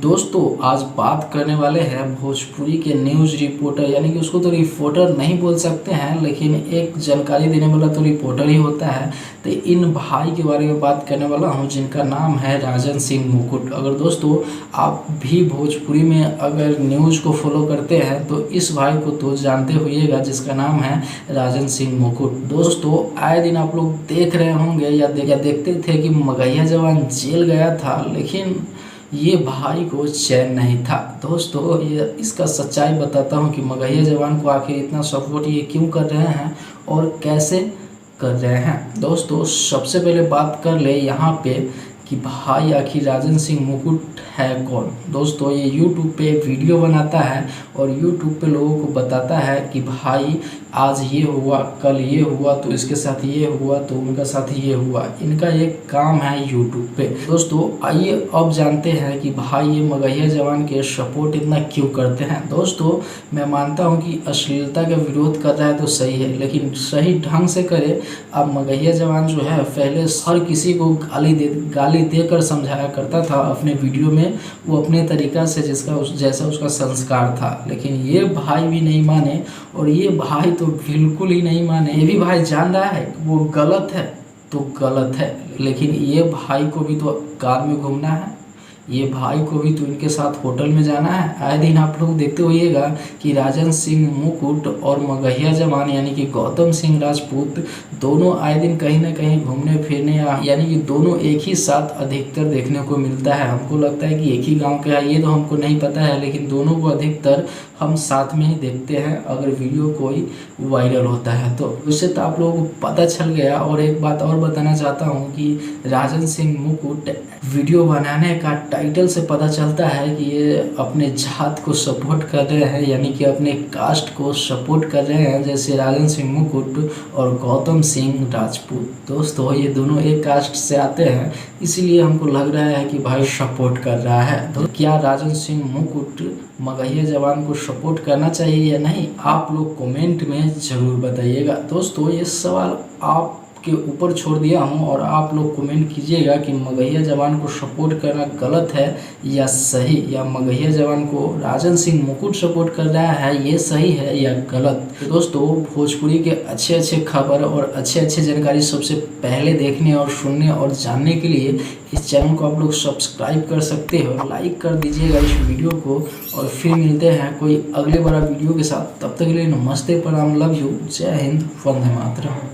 दोस्तों आज बात करने वाले हैं भोजपुरी के न्यूज़ रिपोर्टर, यानी कि उसको तो रिपोर्टर नहीं बोल सकते हैं, लेकिन एक जानकारी देने वाला तो रिपोर्टर ही होता है। तो इन भाई के बारे में बात करने वाला हूं जिनका नाम है राजन सिंह मुकुट। अगर दोस्तों आप भी भोजपुरी में अगर न्यूज़ को फॉलो करते हैं तो इस भाई को तो जानते होइएगा, जिसका नाम है राजन सिंह मुकुट। दोस्तों आए दिन आप लोग देख रहे होंगे या देखते थे कि मगहिया जवान जेल गया था, लेकिन ये भाई को चैन नहीं था। दोस्तों ये इसका सच्चाई बताता हूँ कि मगहिया जवान को आखिर इतना सपोर्ट ये क्यों कर रहे हैं और कैसे कर रहे हैं। दोस्तों सबसे पहले बात कर ले यहाँ पे कि भाई आखिर राजन सिंह मुकुट है कौन। दोस्तों ये YouTube पे वीडियो बनाता है और YouTube पे लोगों को बताता है कि भाई आज ये हुआ, कल ये हुआ, तो इसके साथ ये हुआ, तो उनका साथ ये हुआ। इनका एक काम है YouTube पे। दोस्तों आइए अब जानते हैं कि भाई ये मगहिया जवान के सपोर्ट इतना क्यों करते हैं। दोस्तों मैं मानता हूँ कि अश्लीलता का विरोध कर रहा है तो सही है, लेकिन सही ढंग से करे। अब मगहिया जवान जो है पहले हर किसी को गाली देकर समझाया करता था अपने वीडियो में, वो अपने तरीक़ा से जैसा उसका संस्कार था। लेकिन ये भाई भी नहीं माने, और ये भाई तो बिल्कुल ही नहीं माने। ये भी भाई जान रहा है वो गलत है तो गलत है, लेकिन ये भाई को भी तो कार में घूमना है, ये भाई को भी तो इनके साथ होटल में जाना है। आए दिन आप लोग देखते होइएगा कि राजन सिंह मुकुट और मगहिया जवान यानी कि गौतम सिंह राजपूत दोनों आए दिन कहीं ना कहीं घूमने फिरने, यानी कि दोनों एक ही साथ अधिकतर देखने को मिलता है। हमको लगता है कि एक ही गांव के हैं, ये तो हमको नहीं पता है, लेकिन दोनों को अधिकतर हम साथ में ही देखते हैं अगर वीडियो कोई वायरल होता है तो। उससे तो आप लोगों को पता चल गया। और एक बात और बताना चाहता हूँ कि राजन सिंह मुकुट वीडियो बनाने का टाइटल से पता चलता है कि ये अपने जात को सपोर्ट कर रहे हैं, यानी कि अपने कास्ट को सपोर्ट कर रहे हैं, जैसे राजन सिंह मुकुट और गौतम सिंह राजपूत। दोस्तों ये दोनों एक कास्ट से आते हैं, इसीलिए हमको लग रहा है कि भाई सपोर्ट कर रहा है। तो क्या राजन सिंह मुकुट मगहिया जवान को सपोर्ट करना चाहिए या नहीं, आप लोग कमेंट में ज़रूर बताइएगा। दोस्तों ये सवाल आप के ऊपर छोड़ दिया हूं, और आप लोग कमेंट कीजिएगा कि मगहिया जवान को सपोर्ट करना गलत है या सही, या मगहिया जवान को राजन सिंह मुकुट सपोर्ट कर रहा है ये सही है या गलत। तो दोस्तों भोजपुरी के अच्छे खबर और अच्छे जानकारी सबसे पहले देखने और सुनने और जानने के लिए इस चैनल को आप लोग सब्सक्राइब कर सकते हो, लाइक कर दीजिएगा इस वीडियो को। और फिर मिलते हैं कोई अगले बड़ा वीडियो के साथ, तब तक के लिए नमस्ते, प्रणाम, लव यू, जय हिंद, वंदे मातरम।